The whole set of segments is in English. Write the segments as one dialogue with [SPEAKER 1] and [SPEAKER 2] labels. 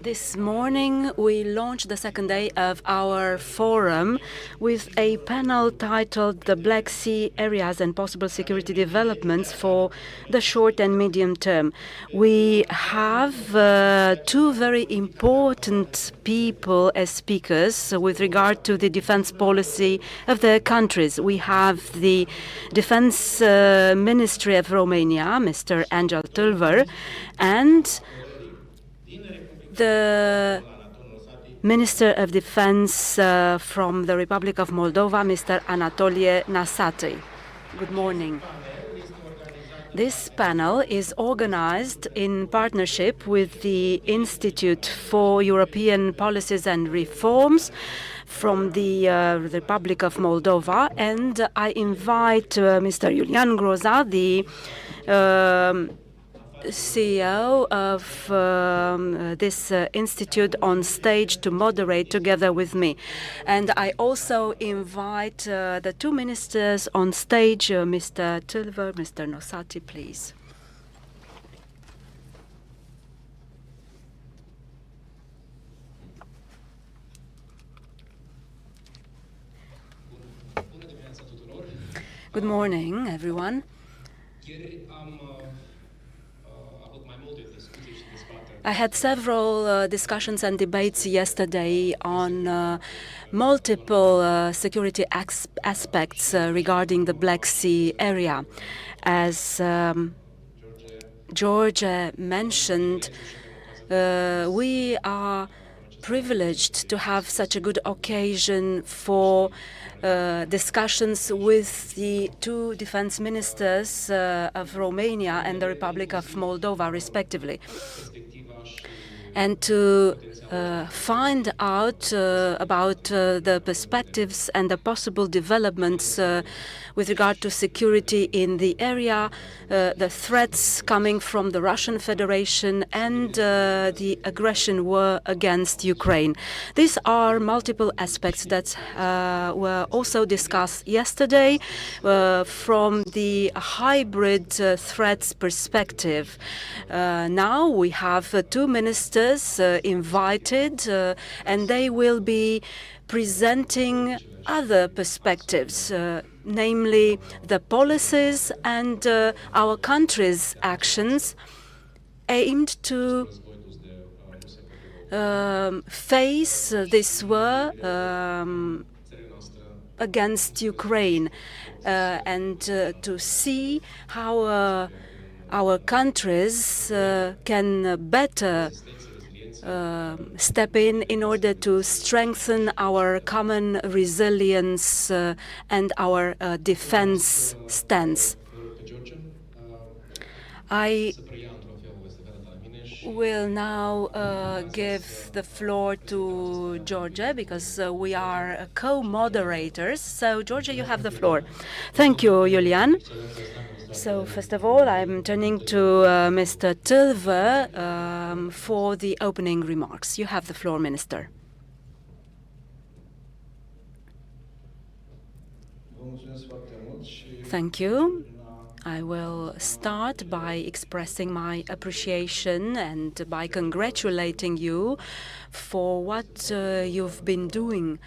[SPEAKER 1] This morning, we launched the second day of our forum with a panel titled The Black Sea Areas and Possible Security Developments for the Short and Medium Term. We have two very important people as speakers with regard to the defense policy of their countries. We have the Defense Ministry of Romania, Mr. Angel Tulver, and the Minister of Defense from the Republic of Moldova, Mr. Anatolie Nasati. Good morning. This panel is organized in partnership with the Institute for European Policies and Reforms from the Republic of Moldova, and I invite Mr. Iulian Groza, the CEO of this institute, on stage to moderate together with me. And I also invite the two ministers on stage, Mr. Tulver, Mr. Nosati, please. Good morning, everyone. I had several discussions and debates yesterday on multiple security aspects regarding the Black Sea area. As George mentioned, we are privileged to have such a good occasion for discussions with the two defense ministers of Romania and the Republic of Moldova, respectively, and to find out about the perspectives and the possible developments with regard to security in the area, the threats coming from the Russian Federation and the aggression war against Ukraine. These are multiple aspects that were also discussed yesterday from the hybrid threats perspective. Now we have two ministers invited, and they will be presenting other perspectives, namely the policies and our country's actions aimed to face this war against Ukraine and to see how our countries can better step in order to strengthen our common resilience and our defense stance. I will now give the floor to Georgia because we are co-moderators. So, Georgia, you have the floor. Thank you, Iulian. So, first of all, I'm turning to Mr. Tulver for the opening remarks. You have the floor, Minister. Thank you. I will start by expressing my appreciation and by congratulating you for what you've been doing.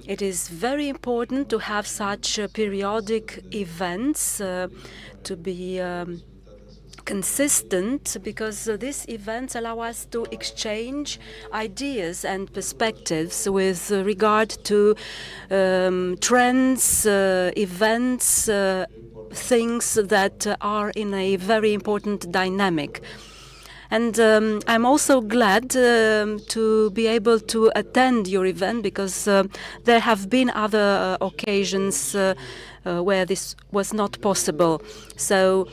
[SPEAKER 1] It is very important to have such periodic events to be consistent, because these events allow us to exchange ideas and perspectives with regard to trends, events, things that are in a very important dynamic. And I'm also glad to be able to attend your event, because there have been other occasions where this was not possible. So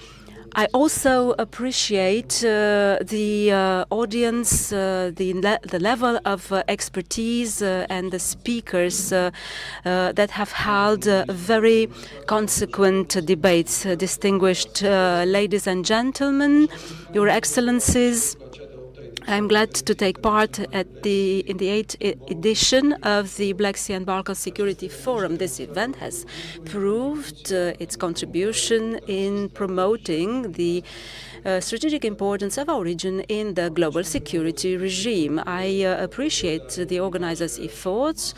[SPEAKER 1] I also appreciate the audience, the level of expertise and the speakers that have held very consequent debates. Distinguished ladies and gentlemen, Your Excellencies, I'm glad to take part in the 8th edition of the Black Sea and Balkan Security Forum. This event has proved its contribution in promoting the strategic importance of our region in the global security regime. I appreciate the organizers' efforts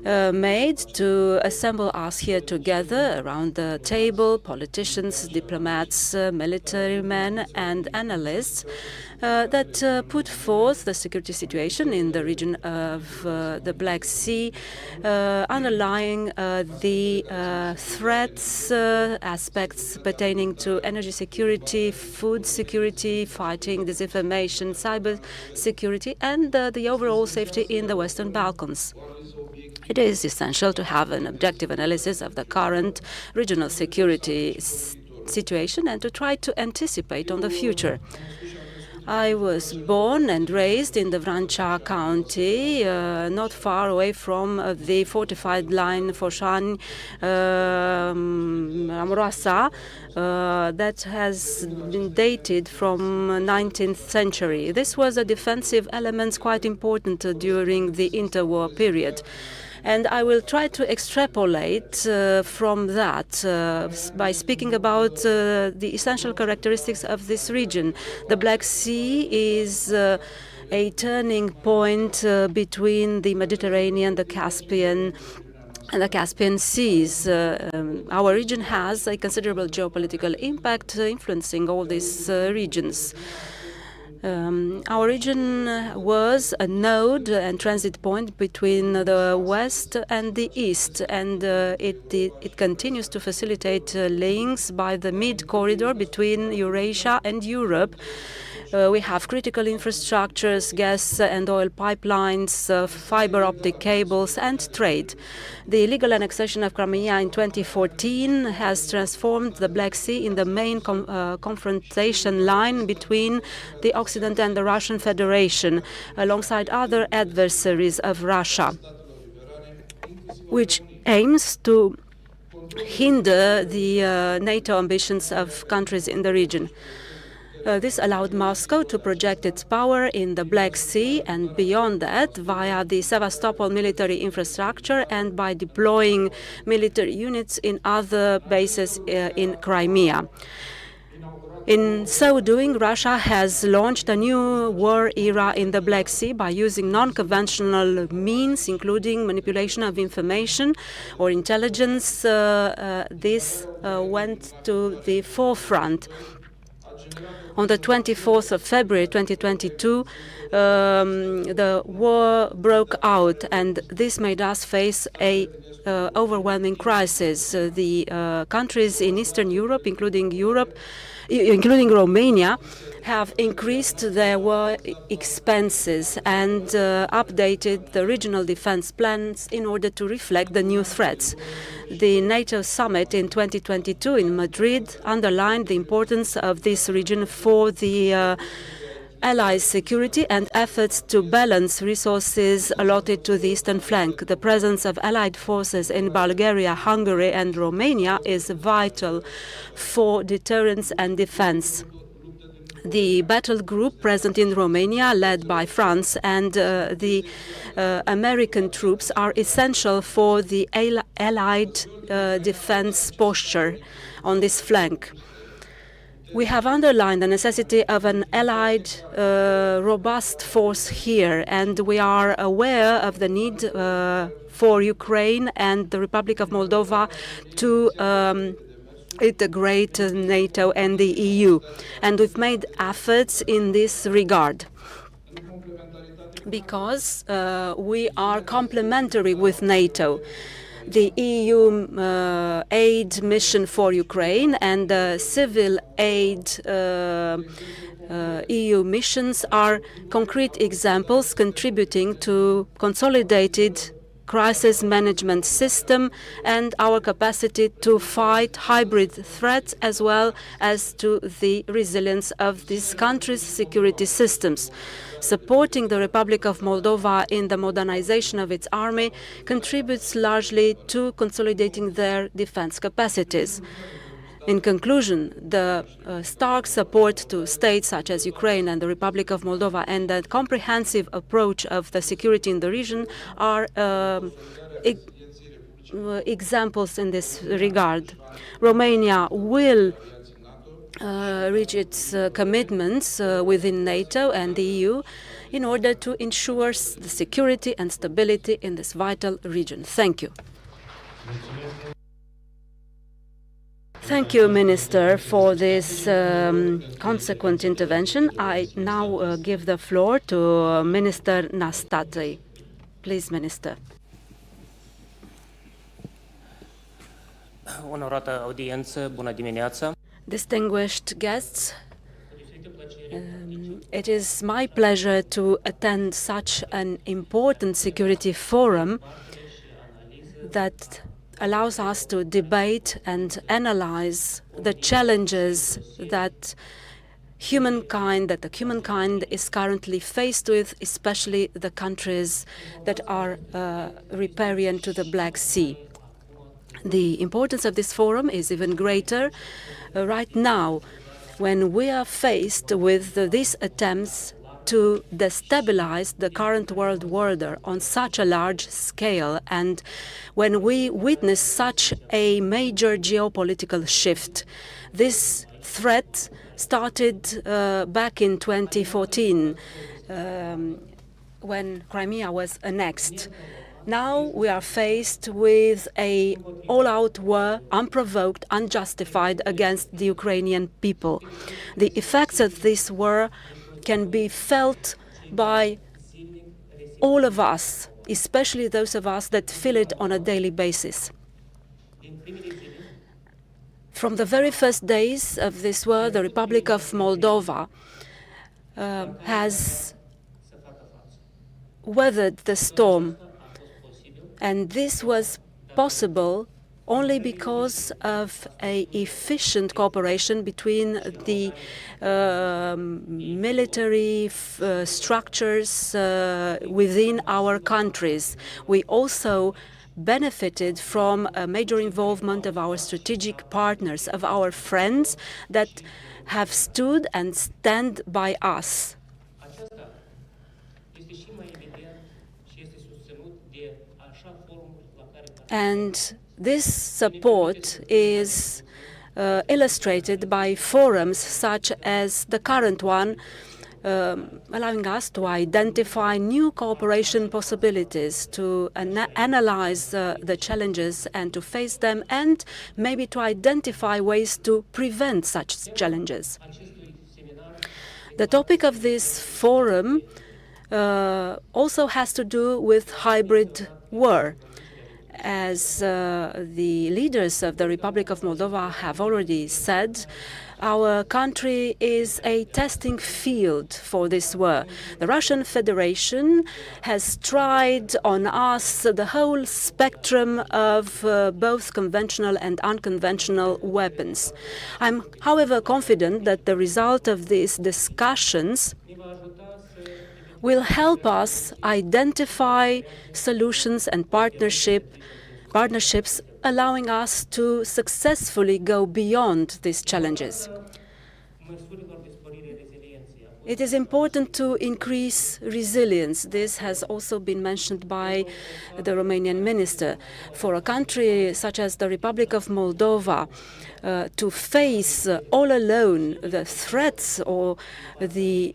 [SPEAKER 1] made to assemble us here together around the table, politicians, diplomats, military men, and analysts that put forth the security situation in the region of the Black Sea, underlying the threats, aspects pertaining to energy security, food security, fighting disinformation, cyber security, and the overall safety in the Western Balkans. It is essential to have an objective analysis of the current regional security situation and to try to anticipate on the future. I was born and raised in the Vrancea County, not far away from the fortified line Focșani, Amoroasa, that has been dated from 19th century. This was a defensive element quite important during the interwar period. And I will try to extrapolate from that by speaking about the essential characteristics of this region. The Black Sea is a turning point between the Mediterranean, the Caspian, and the Caspian Seas. Our region has a considerable geopolitical impact influencing all these regions. Our region was a node and transit point between the West and the East, and it continues to facilitate links by the mid-corridor between Eurasia and Europe. We have critical infrastructures, gas and oil pipelines, fiber optic cables, and trade. The illegal annexation of Crimea in 2014 has transformed the Black Sea in the main confrontation line between the Occident and the Russian Federation, alongside other adversaries of Russia, which aims to hinder the NATO ambitions of countries in the region. This allowed Moscow to project its power in the Black Sea and beyond that via the Sevastopol military infrastructure and by deploying military units in other bases in Crimea. In so doing, Russia has launched a new war era in the Black Sea by using non-conventional means, including manipulation of information or intelligence. This went to the forefront. On the 24th of February 2022, the war broke out, and this made us face a overwhelming crisis. The countries in Eastern Europe, including Romania, have increased their war expenses and updated the regional defense plans in order to reflect the new threats. The NATO summit in 2022 in Madrid underlined the importance of this region for the Allies' security and efforts to balance resources allotted to the eastern flank. The presence of Allied forces in Bulgaria, Hungary, and Romania is vital for deterrence and defense. The battle group present in Romania, led by France, and the American troops are essential for the Allied defense posture on this flank. We have underlined the necessity of an allied, robust force here, and we are aware of the need for Ukraine and the Republic of Moldova to integrate NATO and the EU. And we've made efforts in this regard because we are complementary with NATO. The EU aid mission for Ukraine and the civil aid EU missions are concrete examples contributing to consolidated crisis management system and our capacity to fight hybrid threats as well as to the resilience of these countries' security systems. Supporting the Republic of Moldova in the modernization of its army contributes largely to consolidating their defense capacities. In conclusion, the stark support to states such as Ukraine and the Republic of Moldova and the comprehensive approach of the security in the region are examples in this regard. Romania will reach its commitments within NATO and the EU in order to ensure the security and stability in this vital region. Thank you. Thank you, Minister, for this consequent intervention. I now give the floor to Minister Nastase. Please, Minister.
[SPEAKER 2] Onorată audiență, bună dimineața.
[SPEAKER 1] Distinguished guests, it is my pleasure to attend such an important security forum that allows us to debate and analyze the challenges that the humankind is currently faced with, especially the countries that are riparian to the Black Sea. The importance of this forum is even greater right now, when we are faced with these attempts to destabilize the current world order on such a large scale, and when we witness such a major geopolitical shift. This threat started back in 2014, when Crimea was annexed. Now we are faced with an all-out war, unprovoked, unjustified, against the Ukrainian people. The effects of this war can be felt by all of us, especially those of us that feel it on a daily basis. From the very first days of this war, the Republic of Moldova has weathered the storm. And this was possible only because of an efficient cooperation between the military structures within our countries. We also benefited from a major involvement of our strategic partners, of our friends that have stood and stand by us. And this support is illustrated by forums such as the current one, allowing us to identify new cooperation possibilities, to analyze the challenges and to face them, and maybe to identify ways to prevent such challenges. The topic of this forum also has to do with hybrid war. As the leaders of the Republic of Moldova have already said, our country is a testing field for this war. The Russian Federation has tried on us the whole spectrum of both conventional and unconventional weapons. I'm, however, confident that the result of these discussions will help us identify solutions and partnerships, allowing us to successfully go beyond these challenges. It is important to increase resilience. This has also been mentioned by the Romanian minister. For a country such as the Republic of Moldova, to face all alone the threats or the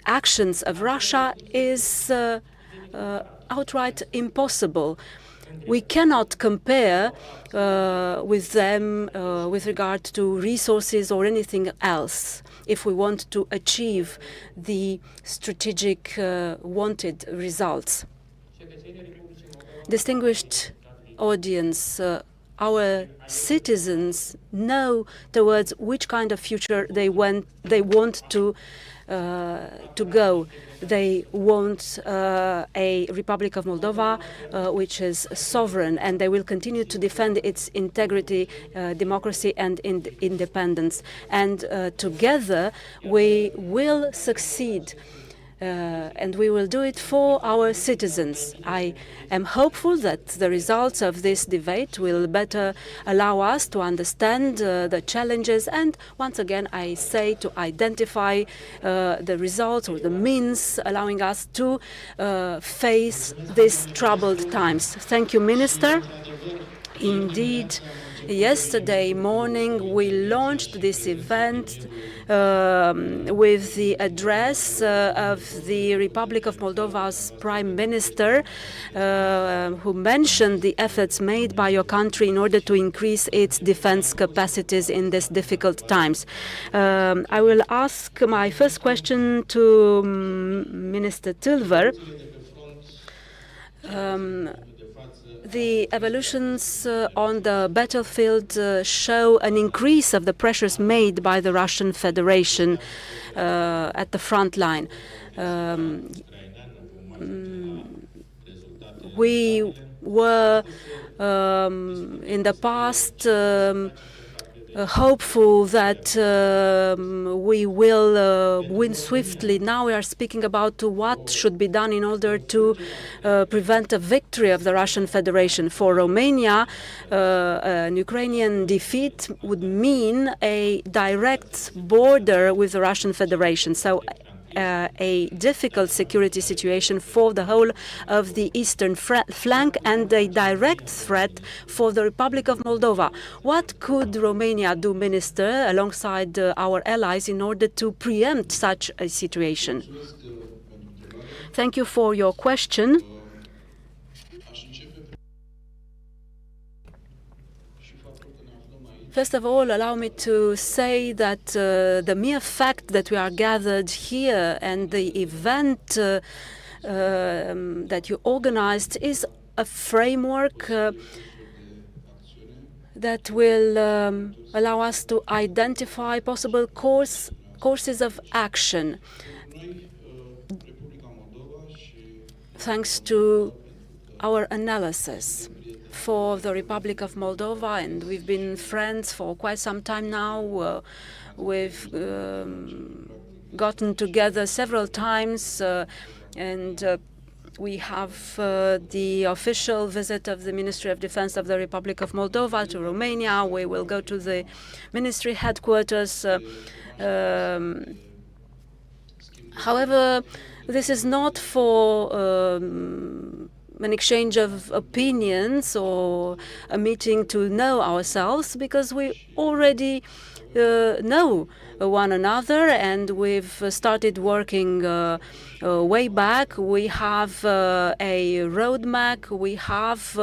[SPEAKER 1] actions of Russia is outright impossible. We cannot compare with them with regard to resources or anything else if we want to achieve the strategic wanted results. Distinguished audience, our citizens know towards which kind of future they want to go. They want a Republic of Moldova which is sovereign, and they will continue to defend its integrity, democracy, and independence. And together we will succeed. And we will do it for our citizens. I am hopeful that the results of this debate will better allow us to understand the challenges, and once again I say to identify the results or the means allowing us to face these troubled times. Thank you, Minister. Indeed, yesterday morning we launched this event with the address of the Republic of Moldova's Prime Minister, who mentioned the efforts made by your country in order to increase its defense capacities in these difficult times. I will ask my first question to Minister Tilver. The evolutions on the battlefield show an increase of the pressures made by the Russian Federation at the front line. We were in the past hopeful that we will win swiftly. Now we are speaking about what should be done in order to prevent a victory of the Russian Federation. For Romania, an Ukrainian defeat would mean a direct border with the Russian Federation. So a difficult security situation for the whole of the eastern flank and a direct threat for the Republic of Moldova. What could Romania do, Minister, alongside our allies in order to preempt such a situation? Thank you for your question. First of all, allow me to say that the mere fact that we are gathered here and the event that you organized is a framework that will allow us to identify possible courses of action. Thanks to our analysis for the Republic of Moldova, and we've been friends for quite some time now. We've gotten together several times, and we have the official visit of the Ministry of Defense of the Republic of Moldova to Romania. We will go to the ministry headquarters. However, this is not for an exchange of opinions or a meeting to know ourselves, because we already know one another and we've started working way back. We have a roadmap, we have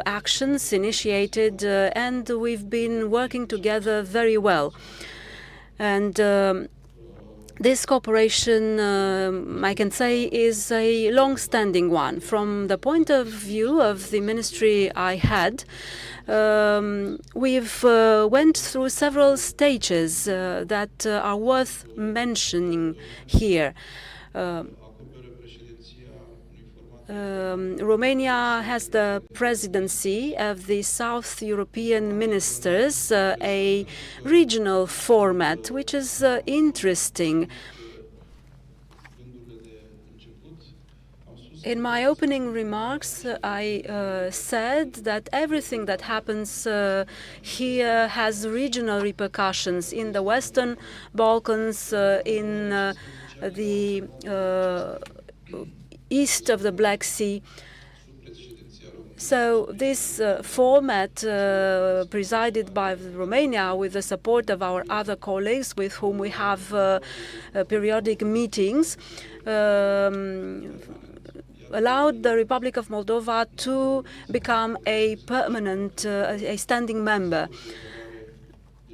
[SPEAKER 1] actions initiated, and we've been working together very well. And this cooperation, I can say, is a long-standing one. From the point of view of the ministry I had, we've went through several stages that are worth mentioning here. Romania has the presidency of the South European Ministers, a regional format, which is interesting. In my opening remarks, I said that everything that happens here has regional repercussions in the Western Balkans, in the east of the Black Sea. So this format, presided by Romania with the support of our other colleagues with whom we have periodic meetings, allowed the Republic of Moldova to become a permanent, a standing member.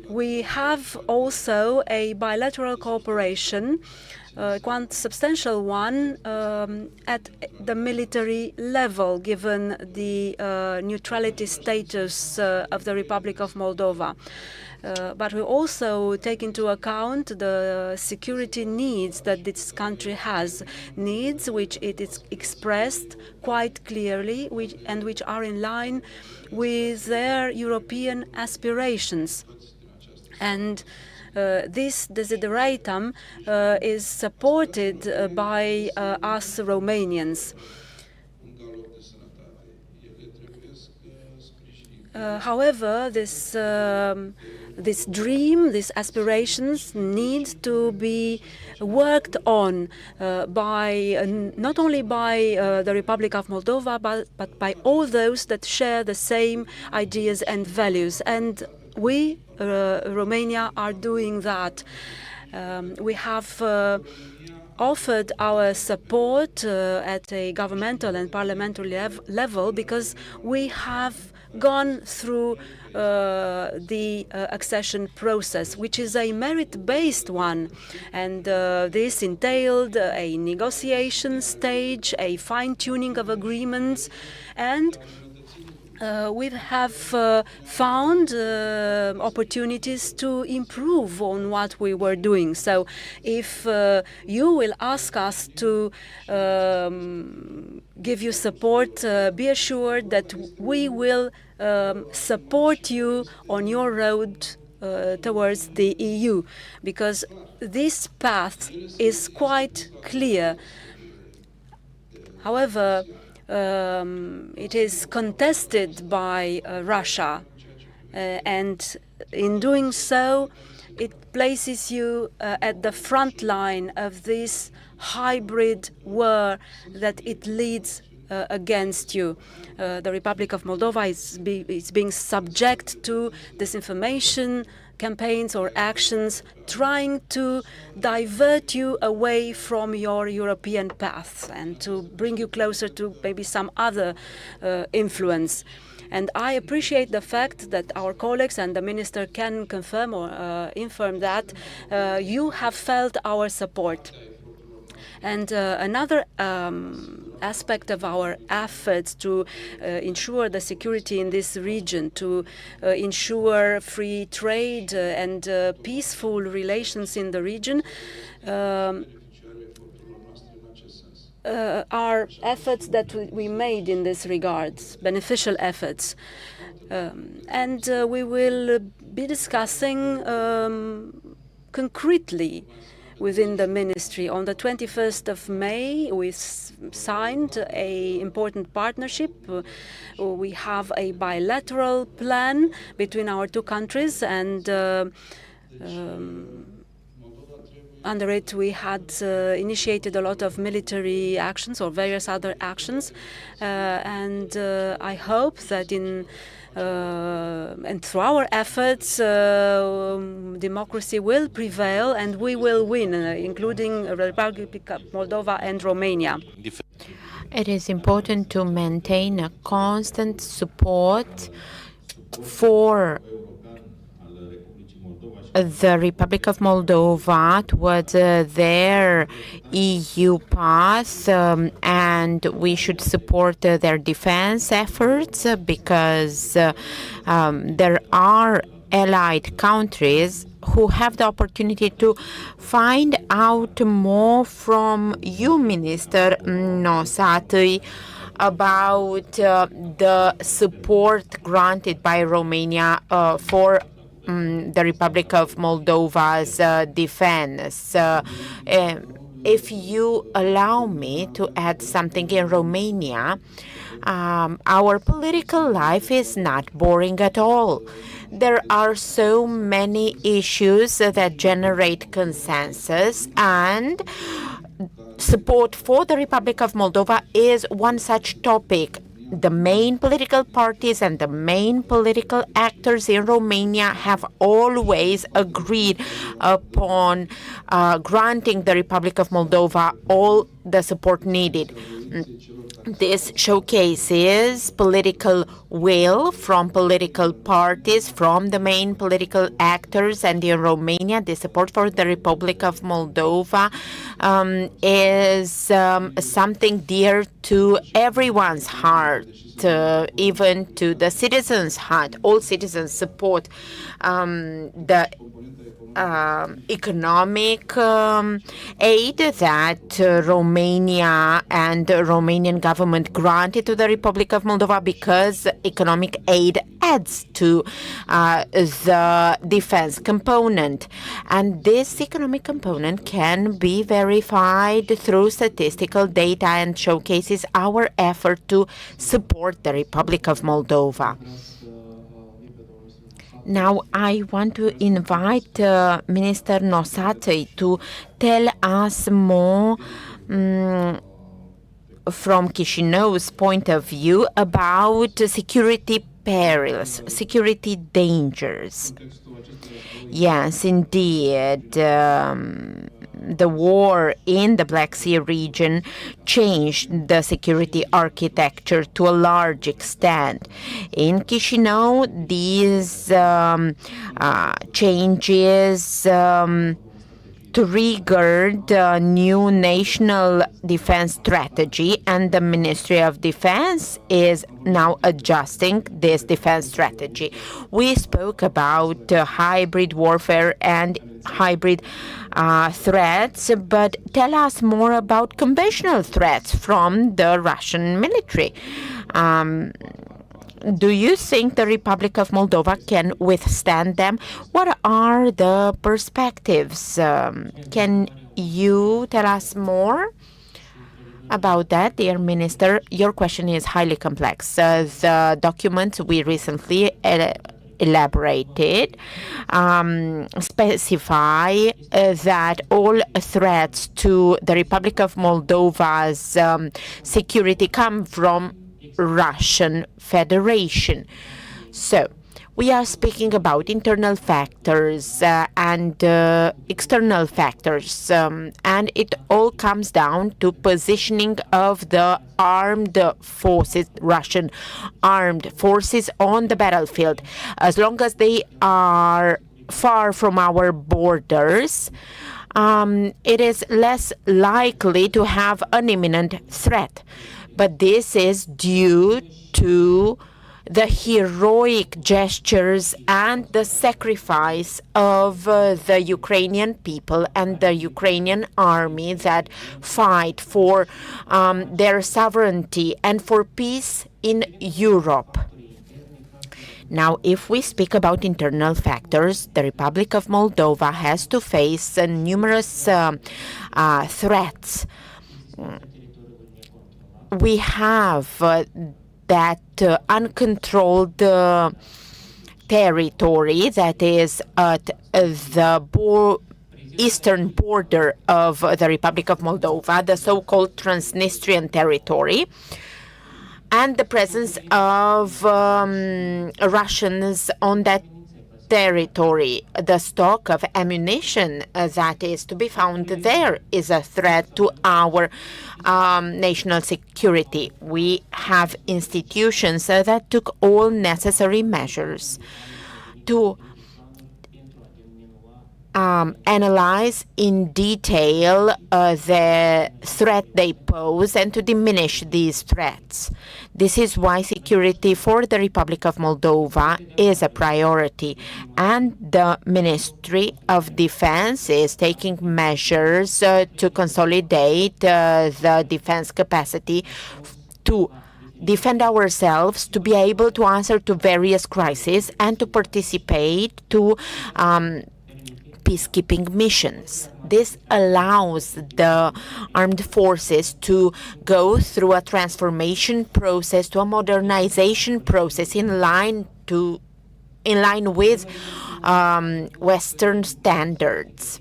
[SPEAKER 1] We have also a bilateral cooperation, quite substantial one, at the military level, given the neutrality status of the Republic of Moldova. But we also take into account the security needs that this country has, needs which it is expressed quite clearly, and which are in line with their European aspirations. And this desideratum is supported by us Romanians. However, this this dream, these aspirations need to be worked on not only by the Republic of Moldova, but by all those that share the same ideas and values. And we, Romania, are doing that. We have offered our support at a governmental and parliamentary level because we have gone through the accession process, which is a merit-based one. And this entailed a negotiation stage, a fine-tuning of agreements, and we have found opportunities to improve on what we were doing. So if you will ask us to give you support, be assured that we will support you on your road towards the EU, because this path is quite clear. However, it is contested by Russia, and in doing so, it places you at the front line of this hybrid war that it leads against you. The Republic of Moldova is being subject to disinformation campaigns or actions trying to divert you away from your European path and to bring you closer to maybe some other influence. And I appreciate the fact that our colleagues and the minister can confirm or affirm that you have felt our support. And another aspect of our efforts to ensure the security in this region, to ensure free trade and peaceful relations in the region, are efforts that we made in this regard, beneficial efforts. And we will be discussing concretely within the ministry. On the 21st of May, we signed an important partnership. We have a bilateral plan between our two countries, and under it, we had initiated a lot of military actions or various other actions. And I hope that and through our efforts, democracy will prevail and we will win, including the Republic of Moldova and Romania.
[SPEAKER 3] It is important to maintain a constant support for the Republic of Moldova towards their EU path, and we should support their defense efforts because there are allied countries who have the opportunity to find out more from you, Minister Nosatui, about the support granted by Romania for the Republic of Moldova's defense. If you allow me to add something, in Romania, our political life is not boring at all. There are so many issues that generate consensus, and support for the Republic of Moldova is one such topic. The main political parties and the main political actors in Romania have always agreed upon granting the Republic of Moldova all the support needed. This showcases political will from political parties, from the main political actors, and in Romania, the support for the Republic of Moldova is something dear to everyone's heart, even to the citizens' heart. All citizens support the economic aid that Romania and the Romanian government granted to the Republic of Moldova, because economic aid adds to the defense component. And this economic component can be verified through statistical data and showcases our effort to support the Republic of Moldova. Now I want to invite Minister Nosate to tell us more from Chisinau's point of view about security perils, security dangers. Yes, indeed. The war in the Black Sea region changed the security architecture to a large extent. In Chisinau, these changes triggered a new national defense strategy, and the Ministry of Defense is now adjusting this defense strategy. We spoke about hybrid warfare and hybrid threats, but tell us more about conventional threats from the Russian military. Do you think the Republic of Moldova can withstand them? What are the perspectives? Can you tell us more about that, dear Minister? Your question is highly complex. The documents we recently elaborated specify that all threats to the Republic of Moldova's security come from Russian Federation. So we are speaking about internal factors and external factors, and it all comes down to positioning of the armed forces, Russian armed forces on the battlefield. As long as they are far from our borders, it is less likely to have an imminent threat. But this is due to the heroic gestures and the sacrifice of the Ukrainian people and the Ukrainian army that fight for their sovereignty and for peace in Europe. Now, if we speak about internal factors, the Republic of Moldova has to face numerous threats. We have that uncontrolled territory that is at the eastern border of the Republic of Moldova, the so-called Transnistrian territory, and the presence of Russians on that territory. The stock of ammunition that is to be found there is a threat to our national security. We have institutions that took all necessary measures to analyze in detail the threat they pose and to diminish these threats. This is why security for the Republic of Moldova is a priority, and the Ministry of Defense is taking measures to consolidate the defense capacity to defend ourselves, to be able to answer to various crises, and to participate to peacekeeping missions. This allows the armed forces to go through a transformation process, to a modernization process in line with Western standards.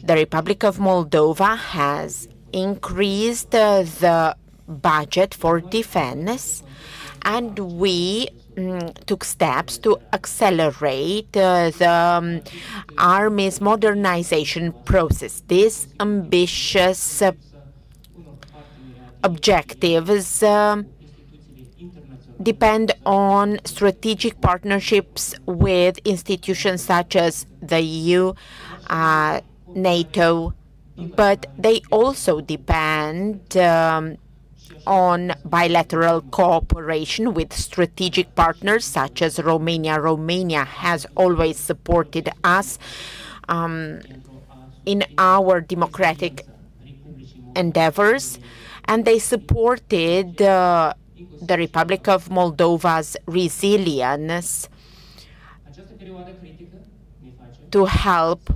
[SPEAKER 3] The Republic of Moldova has increased the budget for defense, and we took steps to accelerate the army's modernization process. These ambitious objectives depend on strategic partnerships with institutions such as the EU, NATO, but they also depend on bilateral cooperation with strategic partners such as Romania. Romania has always supported us in our democratic endeavors, and they supported the Republic of Moldova's resilience to help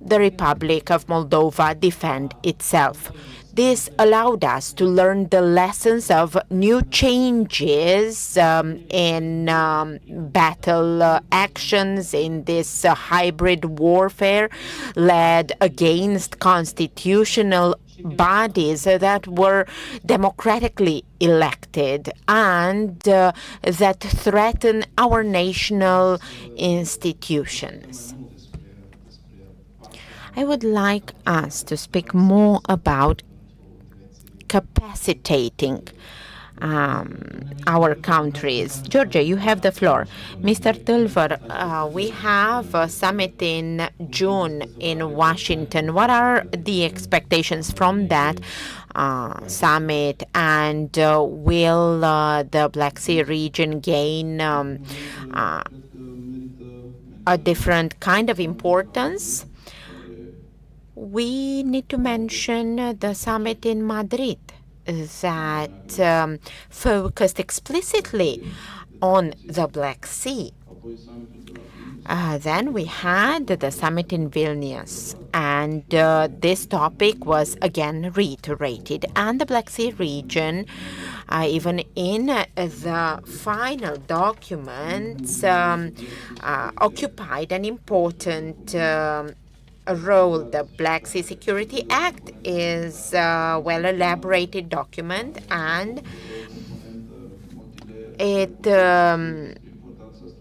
[SPEAKER 3] the Republic of Moldova defend itself. This allowed us to learn the lessons of new changes in battle actions in this hybrid warfare led against constitutional bodies that were democratically elected and that threaten our national institutions. I would like us to speak more about capacitating our countries. Georgia, you have the floor. Mr. Tulver, we have a summit in June in Washington. What are the expectations from that summit, and will the Black Sea region gain a different kind of importance? We need to mention the summit in Madrid that focused explicitly on the Black Sea. Then we had the summit in Vilnius, and this topic was again reiterated. And the Black Sea region, even in the final documents, occupied an important role. The Black Sea Security Act is a well-elaborated document, and it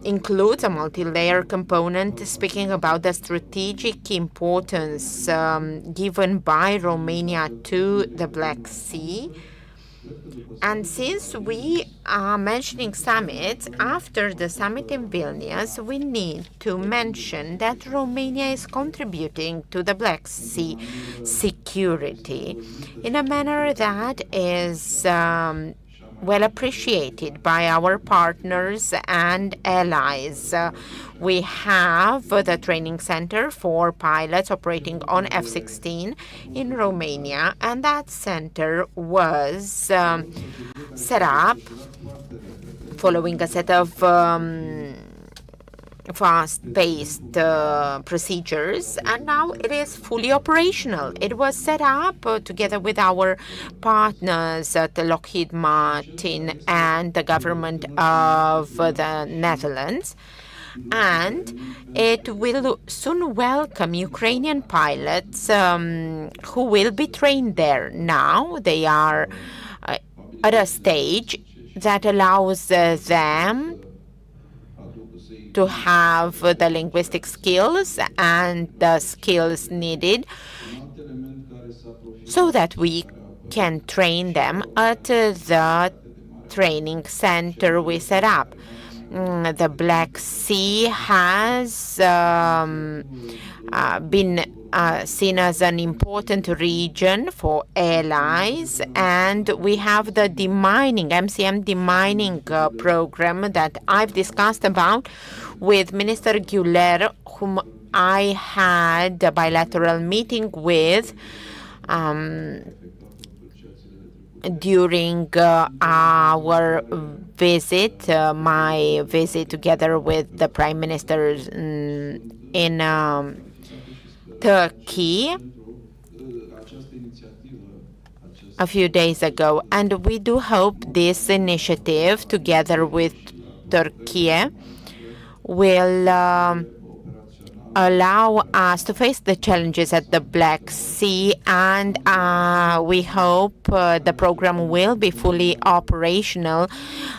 [SPEAKER 3] includes a multi-layer component speaking about the strategic importance given by Romania to the Black Sea. And since we are mentioning summits, after the summit in Vilnius, we need to mention that Romania is contributing to the Black Sea security in a manner that is well appreciated by our partners and allies. We have the training center for pilots operating on F-16 in Romania, and that center was set up following a set of fast-paced procedures, and now it is fully operational. It was set up together with our partners at Lockheed Martin and the government of the Netherlands, and it will soon welcome Ukrainian pilots who will be trained there. Now they are at a stage that allows them to have the linguistic skills and the skills needed so that we can train them at the training center we set up. The Black Sea has been seen as an important region for allies, and we have the demining, MCM demining program that I've discussed about with Minister Güler, whom I had a bilateral meeting with during our visit, my visit together with the Prime Minister in Turkey a few days ago. And we do hope this initiative, together with Turkey, will allow us to face the challenges at the Black Sea, and we hope the program will be fully operational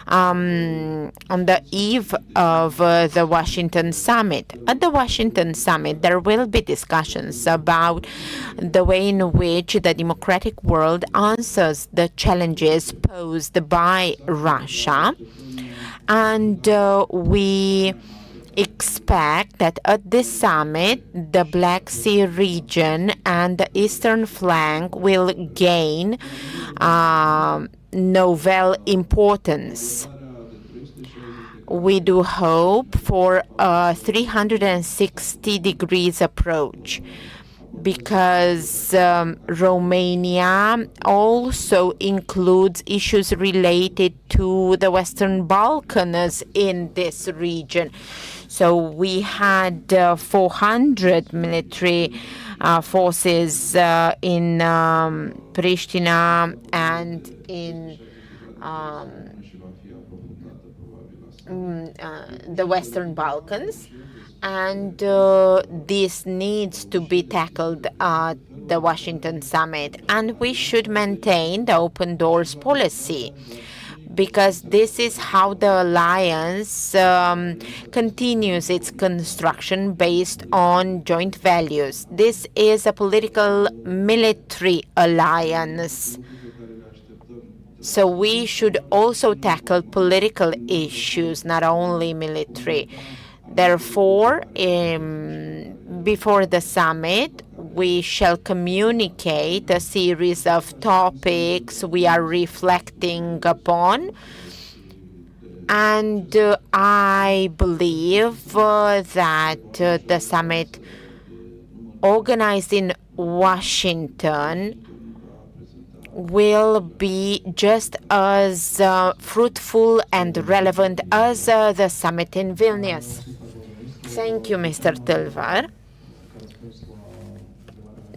[SPEAKER 3] on the eve of the Washington Summit. At the Washington Summit, there will be discussions about the way in which the democratic world answers the challenges posed by Russia, and we expect that at this summit, the Black Sea region and the eastern flank will gain novel importance. We do hope for a 360 degrees approach, because Romania also includes issues related to the Western Balkans in this region. So we had 400 military forces in Pristina and in the Western Balkans. And this needs to be tackled at the Washington summit. And we should maintain the open doors policy, because this is how the alliance continues its construction based on joint values. This is a political military alliance. So we should also tackle political issues, not only military. Therefore, before the summit, we shall communicate a series of topics we are reflecting upon. And I believe that the summit organized in Washington will be just as fruitful and relevant as the summit in Vilnius. Thank you, Mr. Tâlvar.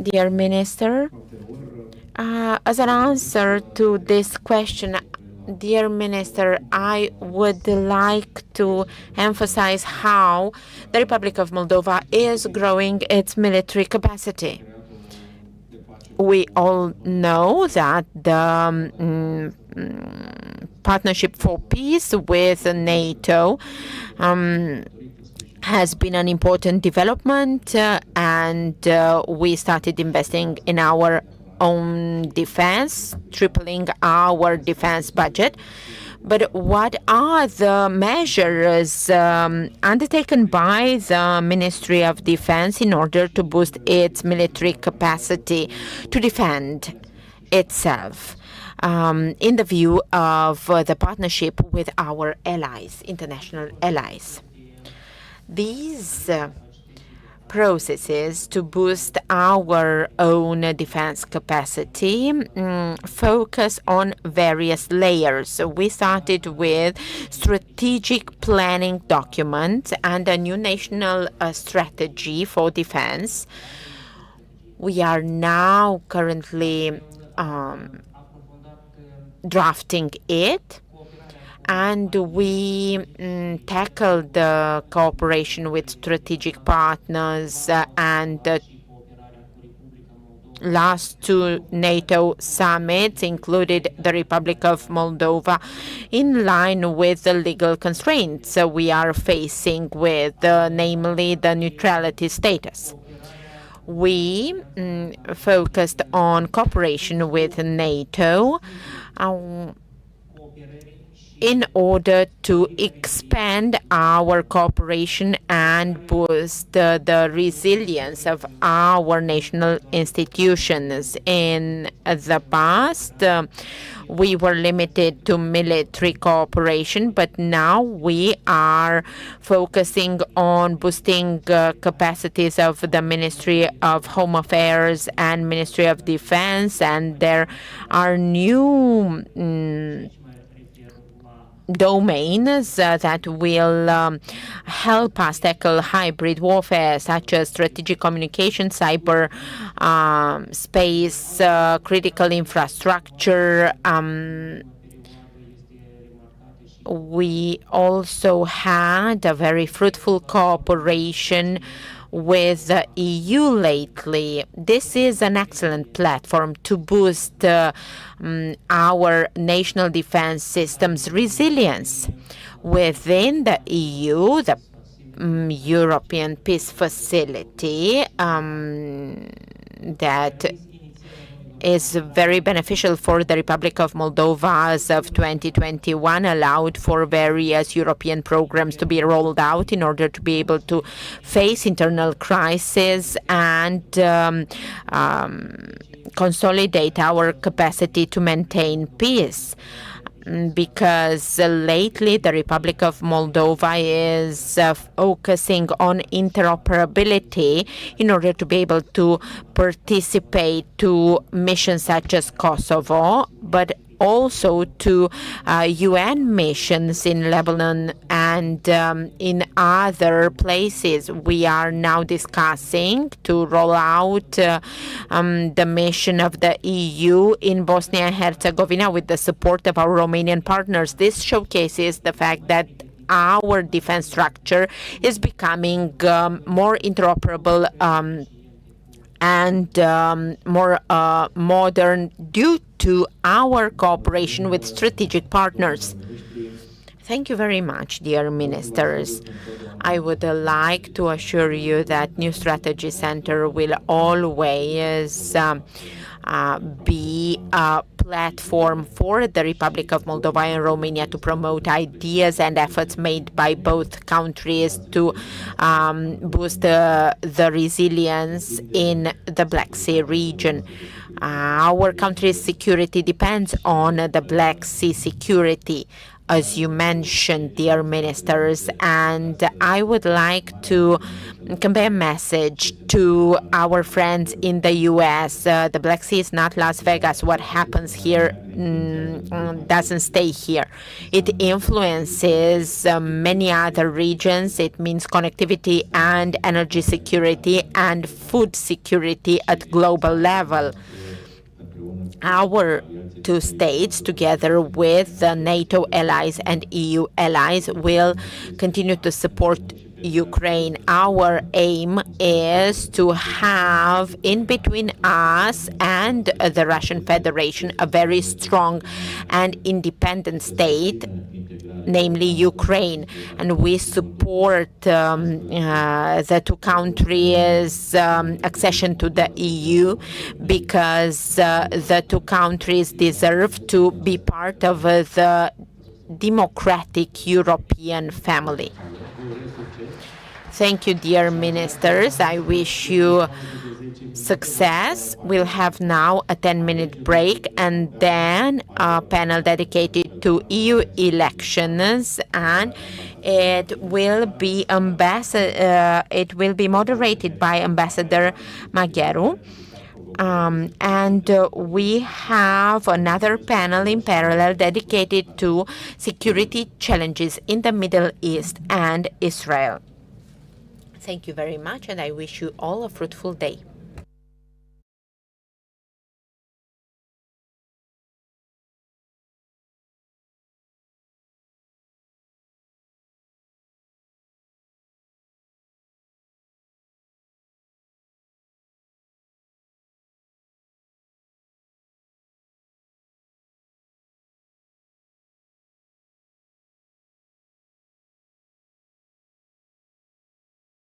[SPEAKER 3] Dear Minister, as an answer to this question, dear Minister, I would like to emphasize how the Republic of Moldova is growing its military capacity. We all know that the Partnership for Peace with NATO has been an important development, and we started investing in our own defense, tripling our defense budget. But what are the measures undertaken by the Ministry of Defense in order to boost its military capacity to defend itself in the view of the partnership with our allies, international allies? These processes to boost our own defense capacity focus on various layers. So we started with strategic planning documents and a new national strategy for defense. We are now currently drafting it. And we tackled the cooperation with strategic partners and the last two NATO summits included the Republic of Moldova in line with the legal constraints we are facing with, namely the neutrality status. We focused on cooperation with NATO in order to expand our cooperation and boost the resilience of our national institutions. In the past, we were limited to military cooperation, but now we are focusing on boosting capacities of the Ministry of Home Affairs and Ministry of Defense, and there are new domains that will help us tackle hybrid warfare, such as strategic communication, cyber space, critical infrastructure. We also had a very fruitful cooperation with the EU lately. This is an excellent platform to boost our national defense system's resilience. Within the EU, the European Peace Facility that is very beneficial for the Republic of Moldova as of 2021, allowed for various European programs to be rolled out in order to be able to face internal crisis and consolidate our capacity to maintain peace. because lately the Republic of Moldova is focusing on interoperability in order to be able to participate to missions such as Kosovo, but also to UN missions in Lebanon and in other places. We are now discussing to roll out the mission of the EU in Bosnia and Herzegovina with the support of our Romanian partners. This showcases the fact that our defense structure is becoming more interoperable and more modern due to our cooperation with strategic partners. Thank you very much, dear ministers. I would like to assure you that New Strategy Center will always be a platform for the Republic of Moldova and Romania to promote ideas and efforts made by both countries to boost the resilience in the Black Sea region. Our country's security depends on the Black Sea security, as you mentioned, dear ministers, and I would like to convey a message to our friends in the U.S. The Black Sea is not Las Vegas. What happens here doesn't stay here. It influences many other regions. It means connectivity and energy security and food security at global level. Our two states, together with the NATO allies and EU allies, will continue to support Ukraine. Our aim is to have in between us and the Russian Federation a very strong and independent state, namely Ukraine, and we support the two countries' accession to the EU because the two countries deserve to be part of the democratic European family. Thank you, dear ministers. I wish you success. We'll have now a 10-minute break and then a panel dedicated to EU elections, and it will be moderated by Ambassador Magheru. And we have another panel in parallel dedicated to security challenges in the Middle East and Israel. Thank you very much, and I wish you all a fruitful day.